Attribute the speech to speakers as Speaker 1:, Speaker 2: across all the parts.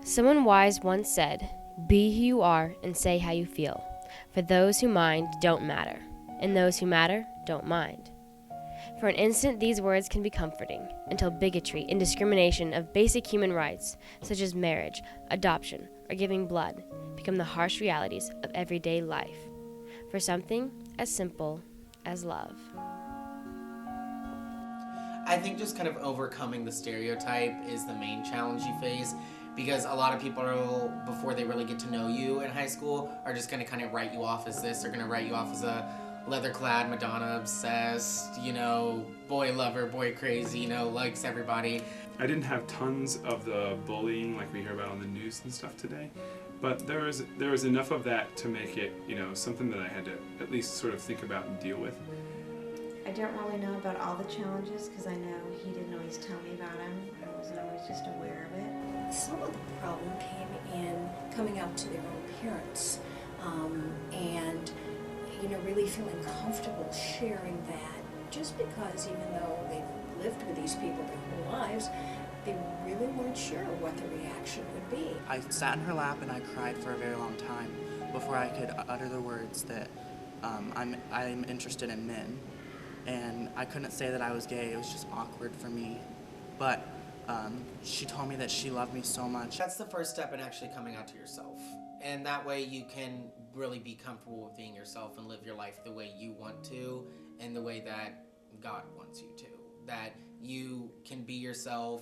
Speaker 1: Someone wise once said, "Be who you are and say how you feel. For those who mind don't matter, and those who matter don't mind." For an instant, these words can be comforting, until bigotry and discrimination of basic human rights, such as marriage, adoption, or giving blood, become the harsh realities of everyday life, for something as simple as love.
Speaker 2: I think just kind of overcoming the stereotype is the main challenge you face, because a lot of people, before they really get to know you in high school, are just going to kind of write you off as this. They're going to write you off as a leather-clad, Madonna-obsessed, boy lover, boy crazy, likes everybody.
Speaker 3: I didn't have tons of the bullying like we hear about on the news and stuff today, but there was enough of that to make it, something that I had to at least sort of think about and deal with.
Speaker 4: I don't really know about all the challenges because I know he didn't always tell me about them. I wasn't always just aware of it.
Speaker 5: Some of the problem came in coming out to their own parents, and really feeling comfortable sharing that, just because even though they've lived with these people their whole lives, they really weren't sure what the reaction would be.
Speaker 6: I sat in her lap and I cried for a very long time before I could utter the words that I'm interested in men. And I couldn't say that I was gay. It was just awkward for me. But she told me that she loved me so much.
Speaker 2: That's the first step in actually coming out to yourself. And that way you can really be comfortable with being yourself and live your life the way you want to and the way that God wants you to. That you can be yourself,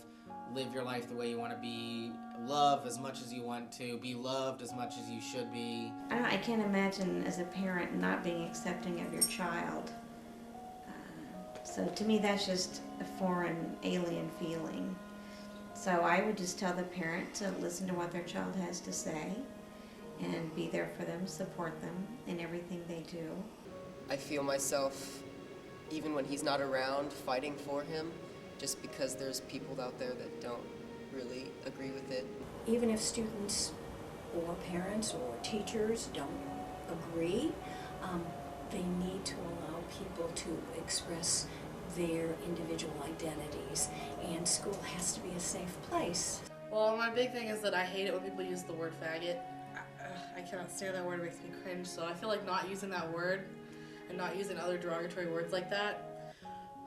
Speaker 2: live your life the way you want to be, love as much as you want to, be loved as much as you should be.
Speaker 4: I can't imagine as a parent not being accepting of your child. So to me, that's just a foreign, alien feeling. So I would just tell the parent to listen to what their child has to say and be there for them, support them in everything they do.
Speaker 7: I feel myself, even when he's not around, fighting for him, just because there's people out there that don't really agree with it.
Speaker 5: Even if students or parents or teachers don't agree, they need to allow people to express their individual identities, and school has to be a safe place.
Speaker 8: Well, my big thing is that I hate it when people use the word faggot. I cannot stand that word, it makes me cringe, so I feel like not using that word and not using other derogatory words like that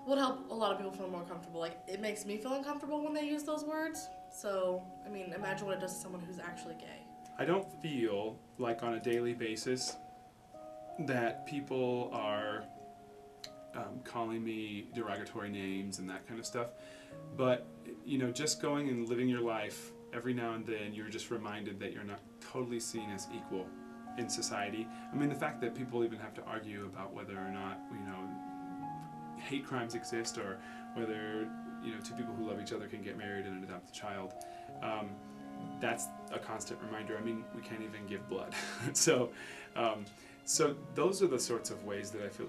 Speaker 8: would help a lot of people feel more comfortable. Like, it makes me feel uncomfortable when they use those words, so, imagine what it does to someone who's actually gay.
Speaker 3: I don't feel like on a daily basis that people are calling me derogatory names and that kind of stuff, but just going and living your life, every now and then you're just reminded that you're not totally seen as equal in society. The fact that people even have to argue about whether or not hate crimes exist, or whether two people who love each other can get married and adopt a child, that's a constant reminder. We can't even give blood. So those are the sorts of ways that I feel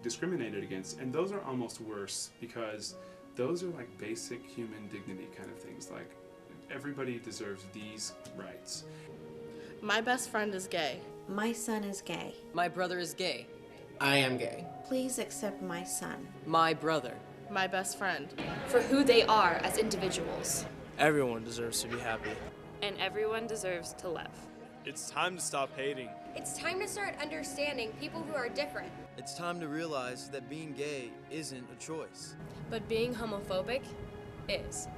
Speaker 3: discriminated against, and those are almost worse because those are like basic human dignity kind of things. Like, everybody deserves these rights.
Speaker 8: My best friend is gay.
Speaker 4: My son is gay.
Speaker 7: My brother is gay.
Speaker 2: I am gay.
Speaker 4: Please accept my son.
Speaker 7: My brother.
Speaker 8: My best friend.
Speaker 9: For who they are as individuals.
Speaker 10: Everyone deserves to be happy.
Speaker 9: And everyone deserves to love.
Speaker 10: It's time to stop hating.
Speaker 11: It's time to start understanding people who are different.
Speaker 12: It's time to realize that being gay isn't a choice.
Speaker 9: But being homophobic is.